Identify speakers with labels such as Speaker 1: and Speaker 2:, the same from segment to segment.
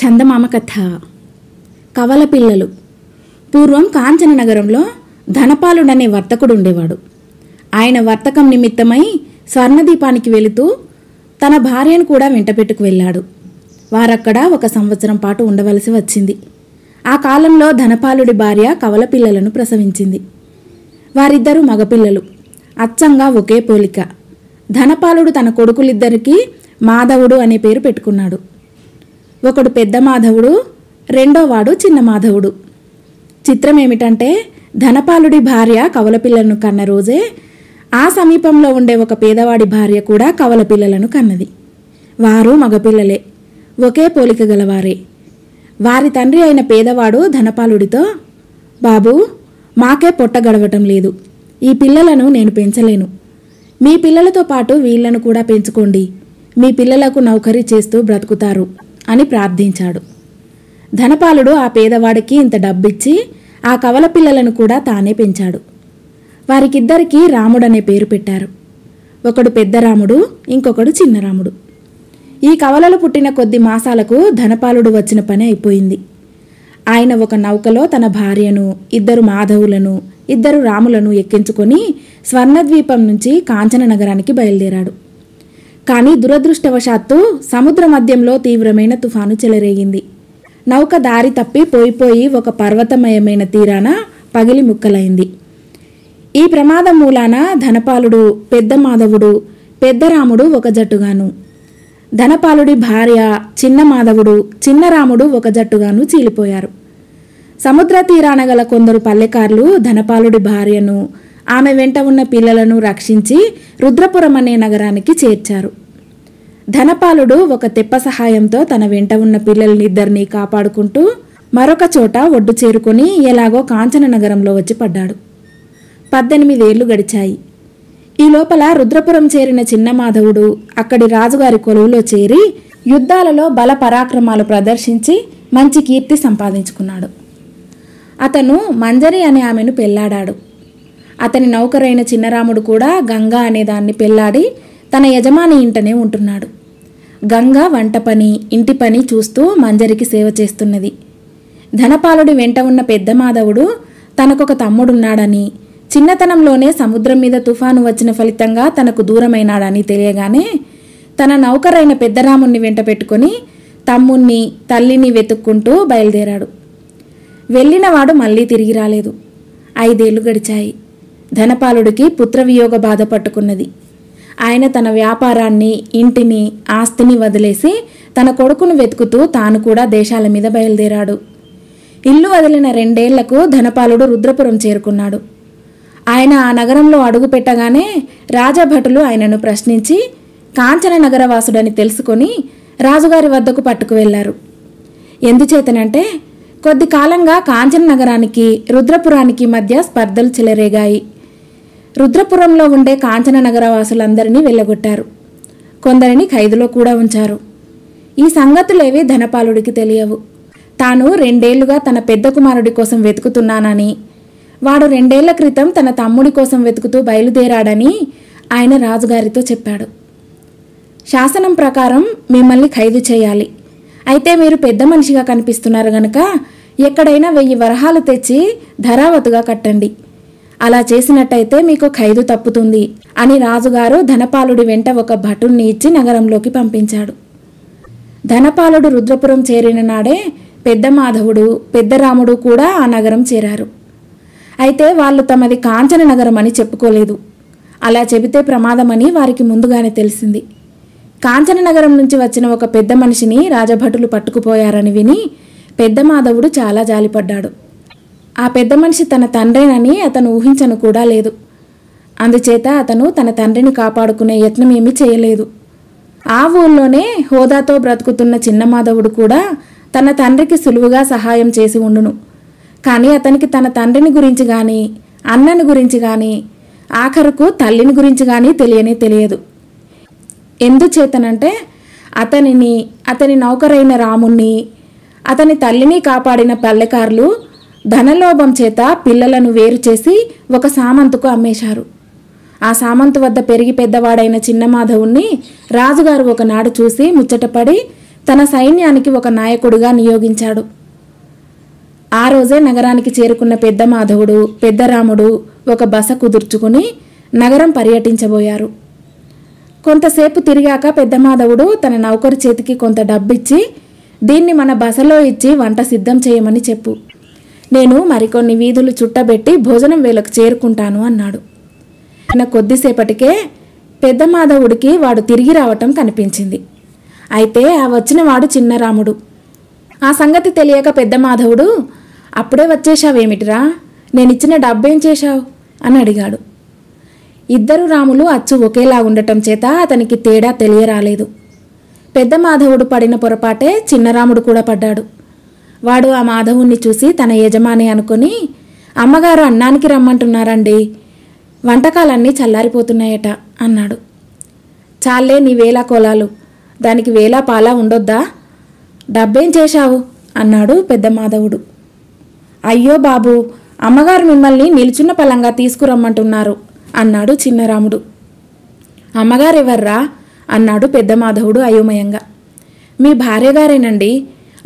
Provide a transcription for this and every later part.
Speaker 1: చందమామ కథ. కవల పిల్లలు. పూర్వం కాంచన నగరంలో ధనపాలుడనే వర్తకుడు ఉండేవాడు. ఆయన వర్తకం నిమిత్తమై స్వర్ణదీపానికి వెళుతూ తన భార్యను కూడా వెంటపెట్టుకు వెళ్ళాడు. వారక్కడ 1 సంవత్సరం పాటు ఉండవలసి వచ్చింది. ఆ కాలంలో ధనపాలుడి భార్య కవల పిల్లలను ప్రసవించింది. వారిద్దరూ మగపిల్లలు. అచ్చంగా ఒకే పోలిక. ధనపాలుడు తన కొడుకులిద్దరికీ మాధవుడు అనే పేరు పెట్టుకున్నాడు. ఒకడు పెద్ద మాధవుడు, రెండోవాడు చిన్న మాధవుడు. చిత్రమేమిటంటే ధనపాలుడి భార్య కవల పిల్లలను కన్న రోజే ఆ సమీపంలో ఉండే ఒక పేదవాడి భార్య కూడా కవల పిల్లలను కన్నది. వారు మగపిల్లలే, ఒకే పోలిక గలవారే. వారి తండ్రి అయిన పేదవాడు ధనపాలుడితో, బాబూ, మాకే పొట్ట గడవటం లేదు. ఈ పిల్లలను నేను పెంచలేను. మీ పిల్లలతో పాటు వీళ్లను కూడా పెంచుకోండి. మీ పిల్లలకు నౌకరీ చేస్తూ బ్రతుకుతారు అని ప్రార్థించాడు. ధనపాలుడు ఆ పేదవాడికి ఇంత డబ్బిచ్చి ఆ కవల పిల్లలను కూడా తానే పెంచాడు. వారికిద్దరికీ రాముడనే పేరు పెట్టారు. ఒకడు పెద్ద రాముడు, ఇంకొకడు చిన్న రాముడు. ఈ కవలలు పుట్టిన కొద్ది మాసాలకు ధనపాలుడు వచ్చిన పని అయిపోయింది. ఆయన ఒక నౌకలో తన భార్యను, 2 మాధవులను, 2 రాములను ఎక్కించుకొని స్వర్ణద్వీపం నుంచి కాంచన నగరానికి బయలుదేరాడు. కానీ దురదృష్టవశాత్తు సముద్ర మధ్యంలో తీవ్రమైన తుఫాను చెలరేగింది. నౌక దారి తప్పి పోయిపోయి ఒక పర్వతమయమైన తీరాన పగిలి ముక్కలైంది. ఈ ప్రమాదం మూలాన ధనపాలుడు, పెద్ద మాధవుడు, పెద్ద రాముడు ఒక జట్టుగాను, ధనపాలుడి భార్య చిన్న మాధవుడు, చిన్న రాముడు ఒక జట్టుగాను చీలిపోయారు. సముద్ర తీరాన గల కొందరు పల్లెకారులు ధనపాలుడి భార్యను, ఆమె వెంట ఉన్న పిల్లలను రక్షించి రుద్రపురం అనే నగరానికి చేర్చారు. ధనపాలుడు ఒక తెప్ప సహాయంతో తన వెంట ఉన్న పిల్లలనిద్దరినీ కాపాడుకుంటూ మరొక చోట ఒడ్డు చేరుకొని ఎలాగో కాంచన నగరంలో వచ్చి పడ్డాడు. 18 ఏళ్లు గడిచాయి. ఈ లోపల రుద్రపురం చేరిన చిన్న మాధవుడు అక్కడి రాజుగారి కొలువులో చేరి యుద్ధాలలో బల పరాక్రమాలు ప్రదర్శించి మంచి కీర్తి సంపాదించుకున్నాడు. అతను మంజరి అనే ఆమెను పెళ్లాడాడు. అతని నౌకరైన చిన్నరాముడు కూడా గంగా అనే దాన్ని పెళ్లాడి తన యజమాని ఇంటనే ఉంటున్నాడు. గంగ వంట పని, ఇంటి పని చూస్తూ మంజరికి సేవ చేస్తున్నది. ధనపాలుడి వెంట ఉన్న పెద్ద మాధవుడు తనకొక తమ్ముడున్నాడని, చిన్నతనంలోనే సముద్రం మీద తుఫాను వచ్చిన ఫలితంగా తనకు దూరమైనాడని తెలియగానే తన నౌకరైన పెద్దరాముణ్ణి వెంట పెట్టుకుని తమ్ముణ్ణి, తల్లిని వెతుక్కుంటూ బయలుదేరాడు. వెళ్ళినవాడు మళ్ళీ తిరిగి రాలేదు. 5 ఏళ్లు గడిచాయి. ధనపాలుడికి పుత్రవియోగ బాధ పట్టుకున్నది. ఆయన తన వ్యాపారాన్ని, ఇంటిని, ఆస్తిని వదిలేసి తన కొడుకును వెతుకుతూ తాను కూడా దేశాల మీద బయలుదేరాడు. ఇల్లు వదిలిన 2 ఏళ్లకు ధనపాలుడు రుద్రపురం చేరుకున్నాడు. ఆయన ఆ నగరంలో అడుగు పెట్టగానే రాజభటులు ఆయనను ప్రశ్నించి కాంచన నగరవాసుడని తెలుసుకొని రాజుగారి వద్దకు పట్టుకు వెళ్లారు. ఎందుచేతనంటే కొద్ది కాలంగా కాంచన నగరానికి, రుద్రపురానికి మధ్య స్పర్ధలు చెలరేగాయి. రుద్రపురంలో ఉండే కాంచన నగరవాసులందరినీ వెళ్ళగొట్టారు. కొందరిని ఖైదులో కూడా ఉంచారు. ఈ సంగతులేవి ధనపాలుడికి తెలియవు. తాను 2 ఏళ్లుగా తన పెద్ద కుమారుడి కోసం వెతుకుతున్నానని, వాడు 2 ఏళ్ల క్రితం తన తమ్ముడి కోసం వెతుకుతూ బయలుదేరాడని ఆయన రాజుగారితో చెప్పాడు. శాసనం ప్రకారం మిమ్మల్ని ఖైదు చేయాలి. అయితే మీరు పెద్ద మనిషిగా కనిపిస్తున్నారు గనక ఎక్కడైనా 1000 వరహాలు తెచ్చి ధరావతుగా కట్టండి. అలా చేసినట్టయితే మీకు ఖైదు తప్పుతుంది అని రాజుగారు ధనపాలుడి వెంట ఒక భటుణ్ణి ఇచ్చి నగరంలోకి పంపించాడు. ధనపాలుడు రుద్రపురం చేరిన నాడే పెద్ద మాధవుడు, పెద్ద రాముడు కూడా ఆ నగరం చేరారు. అయితే వాళ్ళు తమది కాంచన నగరం అని చెప్పుకోలేదు. అలా చెబితే ప్రమాదమని వారికి ముందుగానే తెలిసింది. కాంచన నగరం నుంచి వచ్చిన ఒక పెద్ద మనిషిని రాజభటులు పట్టుకుపోయారని విని పెద్ద మాధవుడు చాలా జాలిపడ్డాడు. ఆ పెద్ద మనిషి తన తండ్రేనని అతను ఊహించను కూడా లేదు. అందుచేత అతను తన తండ్రిని కాపాడుకునే యత్నం ఏమీ చేయలేదు. ఆ ఊళ్ళోనే హోదాతో బ్రతుకుతున్న చిన్న మాధవుడు కూడా తన తండ్రికి సులువుగా సహాయం చేసి ఉండును. కానీ అతనికి తన తండ్రిని గురించి కానీ, అన్నని గురించి కానీ, ఆఖరుకు తల్లిని గురించి కానీ తెలియదు. ఎందుచేతనంటే అతనిని, అతని నౌకరైన రాముణ్ణి, అతని తల్లిని కాపాడిన పల్లెకారులు ధనలోభం చేత పిల్లలను వేరు చేసి ఒక సామంతుకు అమ్మేశారు. ఆ సామంతు వద్ద పెరిగి పెద్దవాడైన చిన్న మాధవుణ్ణి రాజుగారు ఒకనాడు చూసి ముచ్చటపడి తన సైన్యానికి ఒక నాయకుడిగా నియోగించాడు. ఆ రోజే నగరానికి చేరుకున్న పెద్ద మాధవుడు, పెద్ద రాముడు ఒక బస కుదుర్చుకుని నగరం పర్యటించబోయారు. కొంతసేపు తిరిగాక పెద్ద మాధవుడు తన నౌకరు చేతికి కొంత డబ్బిచ్చి, దీన్ని మన బసలో ఇచ్చి వంట సిద్ధం చేయమని చెప్పు, నేను మరికొన్ని వీధులు చుట్టబెట్టి భోజనం వేళకు చేరుకుంటాను అన్నాడు. కొద్దిసేపటికే పెద్ద మాధవుడికి వాడు తిరిగి రావటం కనిపించింది. అయితే ఆ వచ్చిన వాడు చిన్నరాముడు. ఆ సంగతి తెలియక పెద్ద మాధవుడు, అప్పుడే వచ్చేశావేమిటిరా, నేనిచ్చిన డబ్బేం చేశావు అని అడిగాడు. ఇద్దరు రాములు అచ్చు ఒకేలా ఉండటం చేత అతనికి తేడా తెలియరాలేదు. పెద్ద మాధవుడు పడిన పొరపాటే చిన్నరాముడు కూడా పడ్డాడు. వాడు ఆ మాధవుణ్ణి చూసి తన యజమాని అనుకుని, అమ్మగారు అన్నానికి రమ్మంటున్నారండి, వంటకాలన్నీ చల్లారిపోతున్నాయట అన్నాడు. చాలే నీ వేలా కోలాలు, దానికి వేలా పాలా ఉండొద్దా, డబ్బేం చేశావు అన్నాడు పెద్ద మాధవుడు. అయ్యో బాబు, అమ్మగారు మిమ్మల్ని నిల్చున్న పలంగా తీసుకురమ్మంటున్నారు అన్నాడు చిన్నరాముడు. అమ్మగారెవర్రా అన్నాడు పెద్ద మాధవుడు అయోమయంగా. మీ భార్యగారేనండి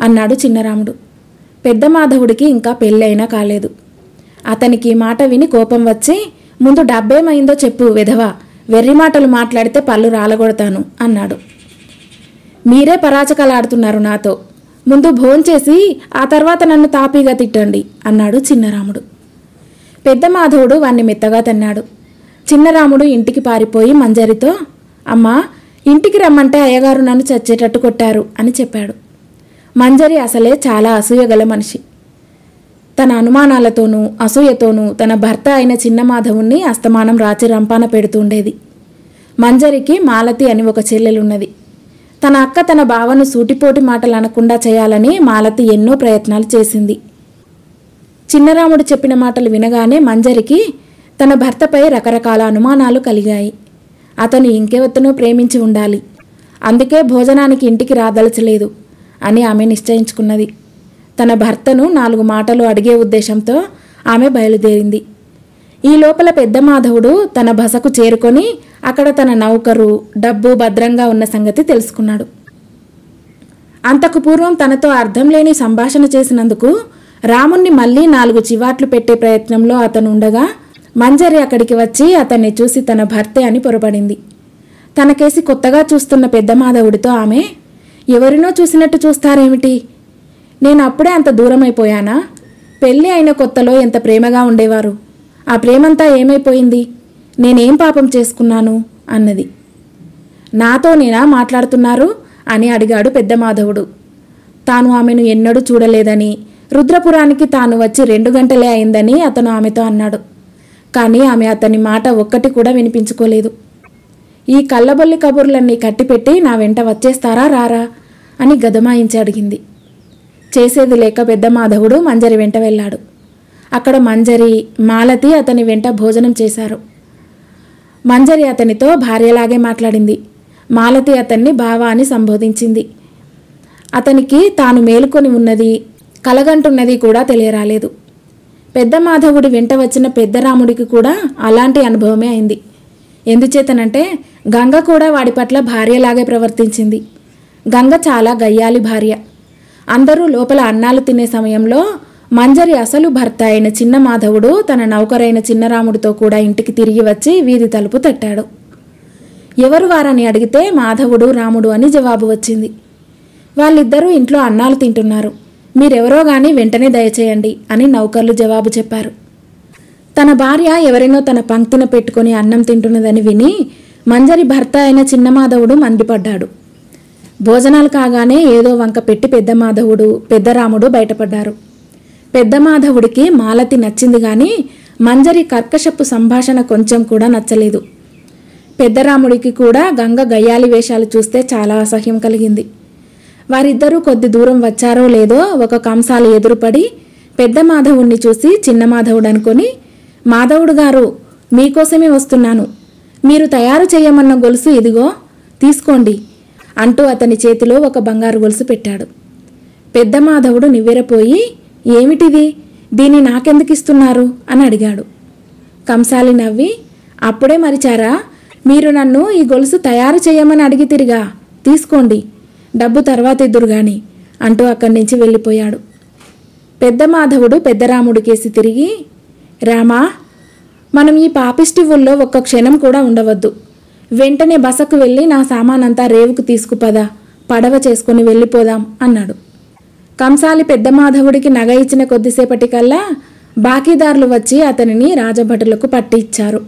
Speaker 1: అన్నాడు చిన్నరాముడు. పెద్ద మాధవుడికి ఇంకా పెళ్ళైనా కాలేదు. అతనికి మాట విని కోపం వచ్చి, ముందు డబ్బేమైందో చెప్పు వెధవా, వెర్రి మాటలు మాట్లాడితే పళ్ళు రాలగొడతాను అన్నాడు. మీరే పరాచకలాడుతున్నారు నాతో, ముందు భోంచేసి ఆ తర్వాత నన్ను తాపీగా తిట్టండి అన్నాడు చిన్నరాముడు. పెద్ద మాధవుడు వాణ్ణి మెత్తగా తన్నాడు. చిన్నరాముడు ఇంటికి పారిపోయి మంజరితో, అమ్మా, ఇంటికి రమ్మంటే అయ్యగారు నన్ను చచ్చేటట్టు కొట్టారు అని చెప్పాడు. మంజరి అసలే చాలా అసూయగల మనిషి. తన అనుమానాలతోనూ అసూయతోనూ తన భర్త అయిన చిన్న మాధవుణ్ణి అస్తమానం రాచి రంపాన పెడుతుండేది. మంజరికి మాలతి అని ఒక చెల్లెలున్నది. తన అక్క తన బావను సూటిపోటి మాటలు అనకుండా చేయాలని మాలతి ఎన్నో ప్రయత్నాలు చేసింది. చిన్నరాముడు చెప్పిన మాటలు వినగానే మంజరికి తన భర్తపై రకరకాల అనుమానాలు కలిగాయి. అతను ఇంకెవత్తనో ప్రేమించి ఉండాలి, అందుకే భోజనానికి ఇంటికి రాదలచలేదు అని ఆమె నిశ్చయించుకున్నది. తన భర్తను 4 మాటలు అడిగే ఉద్దేశంతో ఆమె బయలుదేరింది. ఈ లోపల పెద్ద మాధవుడు తన బసకు చేరుకొని అక్కడ తన నౌకరు, డబ్బు భద్రంగా ఉన్న సంగతి తెలుసుకున్నాడు. అంతకు పూర్వం తనతో అర్థం లేని సంభాషణ చేసినందుకు రాముణ్ణి మళ్ళీ 4 చివాట్లు పెట్టే ప్రయత్నంలో అతను ఉండగా మంజరి అక్కడికి వచ్చి అతన్ని చూసి తన భర్తే అని పొరపడింది. తనకేసి కొత్తగా చూస్తున్న పెద్ద మాధవుడితో ఆమె, ఎవరినో చూసినట్టు చూస్తారేమిటి, నేను అప్పుడే అంత దూరమైపోయానా, పెళ్ళి అయిన కొత్తలో ఎంత ప్రేమగా ఉండేవారు, ఆ ప్రేమంతా ఏమైపోయింది, నేనేం పాపం చేసుకున్నాను అన్నది. నాతో నేనా మాట్లాడుతున్నారు అని అడిగాడు పెద్ద మాధవుడు. తాను ఆమెను ఎన్నడూ చూడలేదని, రుద్రపురానికి తాను వచ్చి 2 గంటలే అయిందని అతను ఆమెతో అన్నాడు. కానీ ఆమె అతని మాట ఒక్కటి కూడా వినిపించుకోలేదు. ఈ కళ్ళబొల్లి కబుర్లన్నీ కట్టిపెట్టి నా వెంట వచ్చేస్తారా రారా అని గదమాయించి అడిగింది. చేసేది లేక పెద్ద మాధవుడు మంజరి వెంట వెళ్ళాడు. అక్కడ మంజరి, మాలతి అతని వెంట భోజనం చేశారు. మంజరి అతనితో భార్యలాగే మాట్లాడింది. మాలతి అతన్ని బావ అని సంబోధించింది. అతనికి తాను మేలుకొని ఉన్నది, కలగంటున్నది కూడా తెలియరాలేదు. పెద్ద మాధవుడి వెంట వచ్చిన పెద్దరాముడికి కూడా అలాంటి అనుభవమే అయింది. ఎందుచేతనంటే గంగ కూడా వాడి పట్ల భార్యలాగే ప్రవర్తించింది. గంగ చాలా గయ్యాలి భార్య. అందరూ లోపల అన్నాలు తినే సమయంలో మంజరి అసలు భర్త అయిన చిన్న మాధవుడు తన నౌకరైన చిన్నరాముడితో కూడా ఇంటికి తిరిగి వచ్చి వీధి తలుపు తట్టాడు. ఎవరు వారని అడిగితే మాధవుడు రాముడు అని జవాబు వచ్చింది. వాళ్ళిద్దరూ ఇంట్లో అన్నాలు తింటున్నారు, మీరెవరో గాని వెంటనే దయచేయండి అని నౌకర్లు జవాబు చెప్పారు. తన భార్య ఎవరినో తన పంక్తిన పెట్టుకుని అన్నం తింటున్నదని విని మంజరి భర్త అయిన చిన్న మాధవుడు మండిపడ్డాడు. భోజనాలు కాగానే ఏదో వంక పెట్టి పెద్ద మాధవుడు, పెద్దరాముడు బయటపడ్డారు. పెద్ద మాధవుడికి మాలతి నచ్చింది గాని మంజరి కర్కశపు సంభాషణ కొంచెం కూడా నచ్చలేదు. పెద్దరాముడికి కూడా గంగ గయ్యాలి వేషాలు చూస్తే చాలా అసహ్యం కలిగింది. వారిద్దరూ కొద్ది దూరం వచ్చారో లేదో ఒక కంసాలు ఎదురుపడి పెద్ద మాధవుణ్ణి చూసి చిన్న మాధవుడు అనుకొని, మాధవుడు గారు, మీకోసమే వస్తున్నాను, మీరు తయారు చేయమన్న గొలుసు ఇదిగో తీసుకోండి అంటూ అతని చేతిలో ఒక బంగారు గొలుసు పెట్టాడు. పెద్ద మాధవుడు నివ్వెరపోయి, ఏమిటిది, దీన్ని నాకెందుకు ఇస్తున్నారు అని అడిగాడు. కంసాలి నవ్వి, అప్పుడే మరిచారా, మీరు నన్ను ఈ గొలుసు తయారు చేయమని అడిగి తిరిగా, తీసుకోండి, డబ్బు తర్వాత ఇద్దురు గాని అంటూ అక్కడి నుంచి వెళ్ళిపోయాడు. పెద్ద మాధవుడు పెద్ద రాముడి కేసి తిరిగి, రామా, మనం ఈ పాపిష్టి ఊళ్ళో ఒక్క క్షణం కూడా ఉండవద్దు. వెంటనే బసకు వెళ్ళి నా సామానంతా రేవుకు తీసుకుపదా, పడవ చేసుకుని వెళ్ళిపోదాం అన్నాడు. కంసాలి పెద్ద మాధవుడికి నగ ఇచ్చిన కొద్దిసేపటికల్లా బాకీదారులు వచ్చి అతనిని రాజభటులకు పట్టి ఇచ్చారు.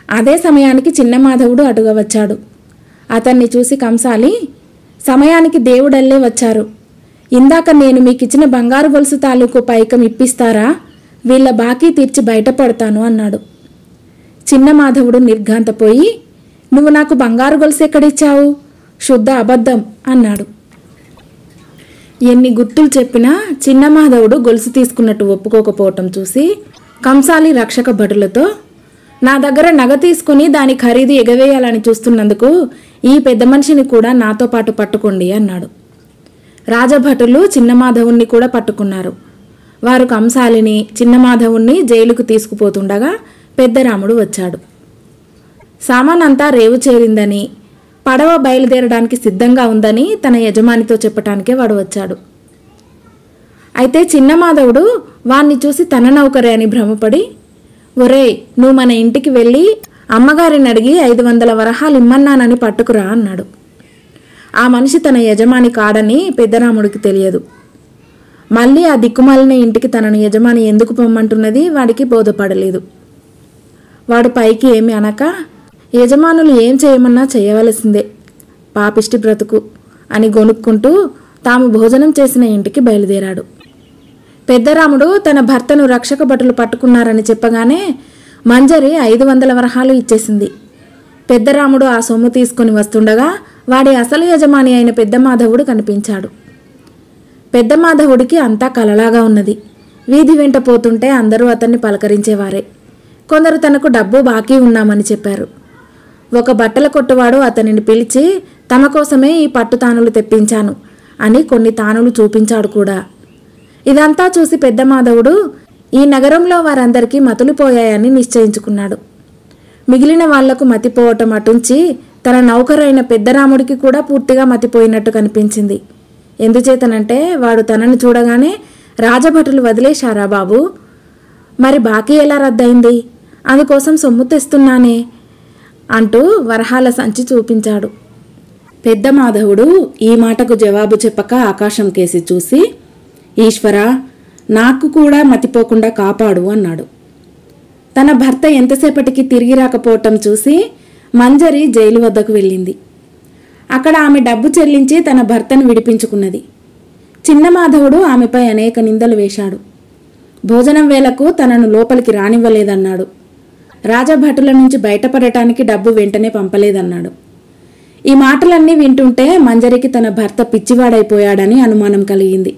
Speaker 1: అదే సమయానికి చిన్న మాధవుడు అటుగా వచ్చాడు. అతన్ని చూసి కంసాలి, సమయానికి దేవుడల్లే వచ్చారు. ఇందాక నేను మీకిచ్చిన బంగారు గొలుసు తాలూకు పైకం ఇప్పిస్తారా? వీళ్ళ బాకీ తీర్చి బయటపడతాను అన్నాడు. చిన్న మాధవుడు నిర్ఘాంతపోయి, నువ్వు నాకు బంగారు గొలుసు ఎక్కడిచ్చావు? శుద్ధ అబద్ధం అన్నాడు. ఎన్ని గుర్తులు చెప్పినా చిన్న మాధవుడు గొలుసు తీసుకున్నట్టు ఒప్పుకోకపోవటం చూసి కంసాలి రక్షక భటులతో, నా దగ్గర నగ తీసుకుని దాని ఖరీదు ఎగవేయాలని చూస్తున్నందుకు ఈ పెద్ద మనిషిని కూడా నాతో పాటు పట్టుకోండి అన్నాడు. రాజభటులు చిన్నమాధవుణ్ణి కూడా పట్టుకున్నారు. వారు కంసాలిని, చిన్నమాధవుణ్ణి జైలుకు తీసుకుపోతుండగా పెద్దరాముడు వచ్చాడు. సామానంతా రేవు చేరిందని, పడవ బయలుదేరడానికి సిద్ధంగా ఉందని తన యజమానితో చెప్పటానికే వాడు వచ్చాడు. అయితే చిన్నమాధవుడు వాణ్ణి చూసి తన నౌకరే అని భ్రమపడి, ఒరేయ్, నువ్వు మన ఇంటికి వెళ్ళి అమ్మగారిని అడిగి 500 వరహాలు ఇమ్మన్నానని పట్టుకురా అన్నాడు. ఆ మనిషి తన యజమాని కాడని పెద్దరాముడికి తెలియదు. మళ్ళీ ఆ దిక్కుమాలిన ఇంటికి తనను యజమాని ఎందుకు పొమ్మంటున్నది వాడికి బోధపడలేదు. వాడు పైకి ఏమి అనక, యజమానులు ఏం చేయమన్నా చేయవలసిందే, పాపిష్టి బ్రతుకు అని గొనుక్కుంటూ తాము భోజనం చేసిన ఇంటికి బయలుదేరాడు. పెద్దరాముడు తన భర్తను రక్షక భటులు పట్టుకున్నారని చెప్పగానే మంజరి 500 వరహాలు ఇచ్చేసింది. పెద్దరాముడు ఆ సొమ్ము తీసుకుని వస్తుండగా వాడి అసలు యజమాని అయిన పెద్ద మాధవుడు కనిపించాడు. పెద్ద మాధవుడికి అంతా కలలాగా ఉన్నది. వీధి వెంట పోతుంటే అందరూ అతన్ని పలకరించేవారే. కొందరు తనకు డబ్బు బాకీ ఉన్నామని చెప్పారు. ఒక బట్టల కొట్టువాడు అతనిని పిలిచి తమ కోసమే ఈ పట్టు తానులు తెప్పించాను అని కొన్ని తానులు చూపించాడు కూడా. ఇదంతా చూసి పెద్ద మాధవుడు ఈ నగరంలో వారందరికీ మతులిపోయాయని నిశ్చయించుకున్నాడు. మిగిలిన వాళ్లకు మతిపోవటం అటుంచి తన నౌకరైన పెద్దరాముడికి కూడా పూర్తిగా మతిపోయినట్టు కనిపించింది. ఎందుచేతనంటే వాడు తనను చూడగానే, రాజభటులు వదిలేశారా బాబు? మరి బాకీ ఎలా రద్దయింది? అందుకోసం సొమ్ము తెస్తున్నానే అంటూ వరహాల సంచి చూపించాడు. పెద్ద మాధవుడు ఈ మాటకు జవాబు చెప్పక ఆకాశం కేసి చూసి, ఈశ్వరా, నాకు కూడా మతిపోకుండా కాపాడు అన్నాడు. తన భర్త ఎంతసేపటికి తిరిగి రాకపోవటం చూసి మంజరి జైలు వద్దకు వెళ్ళింది. అక్కడ ఆమె డబ్బు చెల్లించి తన భర్తను విడిపించుకున్నది. చిన్న మాధవుడు ఆమెపై అనేక నిందలు వేశాడు. భోజనం వేళకు తనను లోపలికి రానివ్వలేదన్నాడు. రాజభటుల నుంచి బయటపడటానికి డబ్బు వెంటనే పంపలేదన్నాడు. ఈ మాటలన్నీ వింటుంటే మంజరికి తన భర్త పిచ్చివాడైపోయాడని అనుమానం కలిగింది.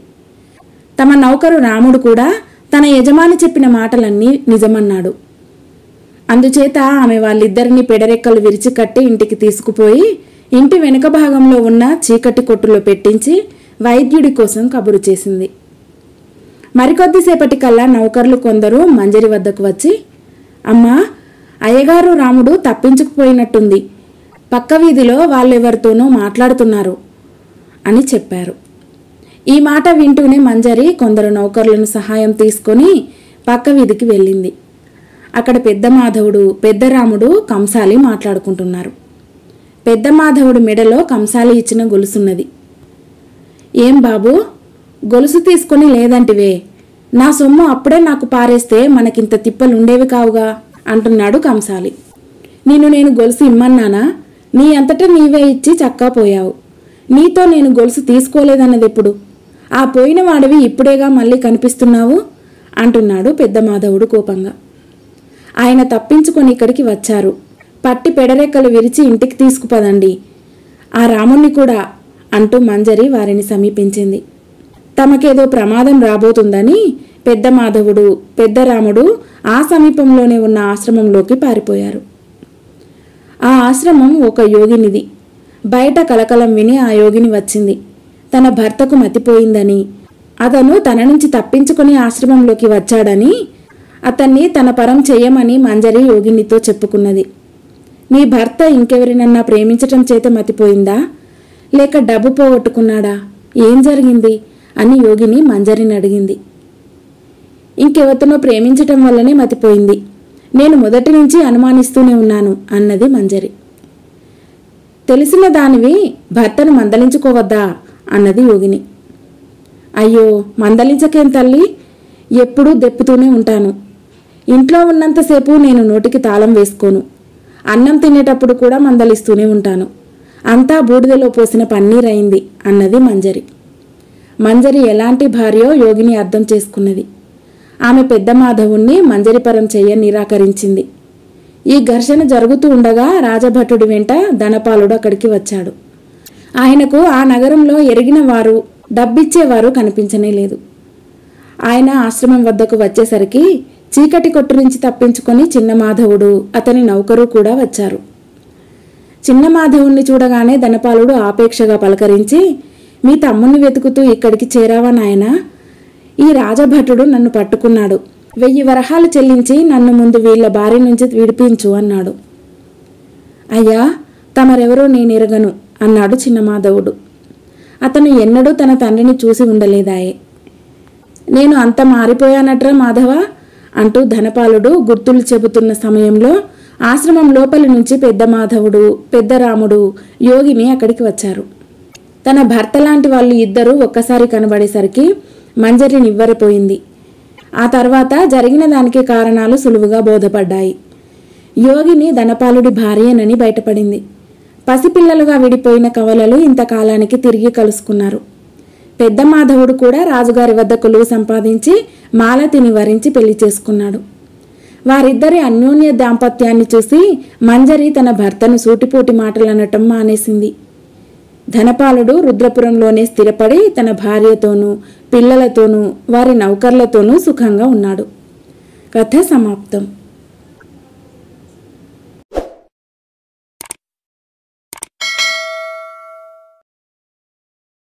Speaker 1: తమ నౌకరు రాముడు కూడా తన యజమాని చెప్పిన మాటలన్నీ నిజమన్నాడు. అందుచేత ఆమె వాళ్ళిద్దరినీ పెడరెక్కలు విరిచి కట్టి ఇంటికి తీసుకుపోయి ఇంటి వెనుక భాగంలో ఉన్న చీకటి కొట్టులో పెట్టించి వైద్యుడి కోసం కబురు చేసింది. మరికొద్దిసేపటికల్లా నౌకర్లు కొందరు మంజరి వద్దకు వచ్చి, అమ్మా, అయ్యగారు రాముడు తప్పించుకుపోయినట్టుంది, పక్క వీధిలో వాళ్ళెవరితోనో మాట్లాడుతున్నారు అని చెప్పారు. ఈ మాట వింటూనే మంజరి కొందరు నౌకర్లను సహాయం తీసుకొని పక్క వీధికి వెళ్ళింది. అక్కడ పెద్ద మాధవుడు, పెద్ద రాముడు, కంసాలి మాట్లాడుకుంటున్నారు. పెద్ద మాధవుడి మెడలో కంసాలి ఇచ్చిన గొలుసున్నది. ఏం బాబు, గొలుసు తీసుకొని లేదంటివే? నా సొమ్ము అప్పుడే నాకు పారేస్తే మనకింత తిప్పలుండేవి కావుగా అంటున్నాడు కంసాలి. నేను గొలుసు ఇమ్మన్నానా? నీ అంతటా నీవే ఇచ్చి చక్కా పోయావు. నీతో నేను గొలుసు తీసుకోలేదన్నదెప్పుడు? ఆ పోయిన వాడివి ఇప్పుడేగా మళ్ళీ కనిపిస్తున్నావు అంటున్నాడు పెద్ద మాధవుడు కోపంగా. ఆయన తప్పించుకొని ఇక్కడికి వచ్చారు. పట్టి పెడరెక్కలు విరిచి ఇంటికి తీసుకుపదండి, ఆ రాముణ్ణి కూడా అంటూ మంజరి వారిని సమీపించింది. తమకేదో ప్రమాదం రాబోతుందని పెద్ద మాధవుడు, పెద్ద రాముడు ఆ సమీపంలోనే ఉన్న ఆశ్రమంలోకి పారిపోయారు. ఆ ఆశ్రమం ఒక యోగినిది. బయట కలకలం విని ఆ యోగిని వచ్చింది. తన భర్తకు మతిపోయిందని, అతను తన నుంచి తప్పించుకొని ఆశ్రమంలోకి వచ్చాడని, అతన్ని తన పరం చెయ్యమని మంజరి యోగినితో చెప్పుకున్నది. నీ భర్త ఇంకెవరినన్నా ప్రేమించటం చేత మతిపోయిందా, లేక డబ్బు పోగొట్టుకున్నాడా? ఏం జరిగింది అని యోగిని మంజరిని అడిగింది. ఇంకెవతనో ప్రేమించటం వల్లనే మతిపోయింది. నేను మొదటి నుంచి అనుమానిస్తూనే ఉన్నాను అన్నది మంజరి. తెలిసిన దానివి భర్తను మందలించుకోవద్దా అన్నది యోగిని. అయ్యో, మందలించకేం తల్లి, ఎప్పుడూ దెప్పుతూనే ఉంటాను. ఇంట్లో ఉన్నంతసేపు నేను నోటికి తాళం వేసుకోను. అన్నం తినేటప్పుడు కూడా మందలిస్తూనే ఉంటాను. అంతా బూడిదలో పోసిన పన్నీరైంది అన్నది మంజరి. మంజరి ఎలాంటి భార్యో యోగిని అర్థం చేసుకున్నది. ఆమె పెద్ద మాధవుణ్ణి మంజరిపరం చెయ్య నిరాకరించింది. ఈ ఘర్షణ జరుగుతూ ఉండగా రాజభటుడి వెంట ధనపాలుడు అక్కడికి వచ్చాడు. ఆయనకు ఆ నగరంలో ఎరిగిన వారు, డబ్బిచ్చేవారు కనిపించనే లేదు. ఆయన ఆశ్రమం వద్దకు వచ్చేసరికి చీకటి కొట్టు నుంచి తప్పించుకొని చిన్న మాధవుడు, అతని నౌకరు కూడా వచ్చారు. చిన్న మాధవుణ్ణి చూడగానే ధనపాలుడు ఆపేక్షగా పలకరించి, మీ తమ్ముణ్ణి వెతుకుతూ ఇక్కడికి చేరావా నాయనా? ఈ రాజభటుడు నన్ను పట్టుకున్నాడు. 1000 వరహాలు చెల్లించి నన్ను ముందు వీళ్ల బారి నుంచి విడిపించు అన్నాడు. అయ్యా, తమరెవరో నేనెరగను అన్నాడు చిన్న మాధవుడు. అతను ఎన్నడూ తన తండ్రిని చూసి ఉండలేదాయే. నేను అంత మారిపోయానట్రా మాధవ అంటూ ధనపాలుడు గుర్తులు చెబుతున్న సమయంలో ఆశ్రమం లోపలి నుంచి పెద్ద మాధవుడు, పెద్ద రాముడు, యోగిని అక్కడికి వచ్చారు. తన భర్త లాంటి వాళ్ళు ఇద్దరూ ఒక్కసారి కనబడేసరికి మంజరి నివ్వెరపోయింది. ఆ తర్వాత జరిగిన దానికి కారణాలు సులువుగా బోధపడ్డాయి. యోగిని ధనపాలుడి భార్యనని బయటపడింది. పసిపిల్లలుగా విడిపోయిన కవలలు ఇంతకాలానికి తిరిగి కలుసుకున్నారు. పెద్ద మాధవుడు కూడా రాజుగారి వద్ద కొలువు సంపాదించి మాలతిని వరించి పెళ్లి చేసుకున్నాడు. వారిద్దరి అన్యోన్య దాంపత్యాన్ని చూసి మంజరి తన భర్తను సూటిపోటి మాటలు అనటం మానేసింది. ధనపాలుడు రుద్రపురంలోనే స్థిరపడి తన భార్యతోనూ పిల్లలతోనూ వారి నౌకర్లతోనూ సుఖంగా ఉన్నాడు. కథ సమాప్తం.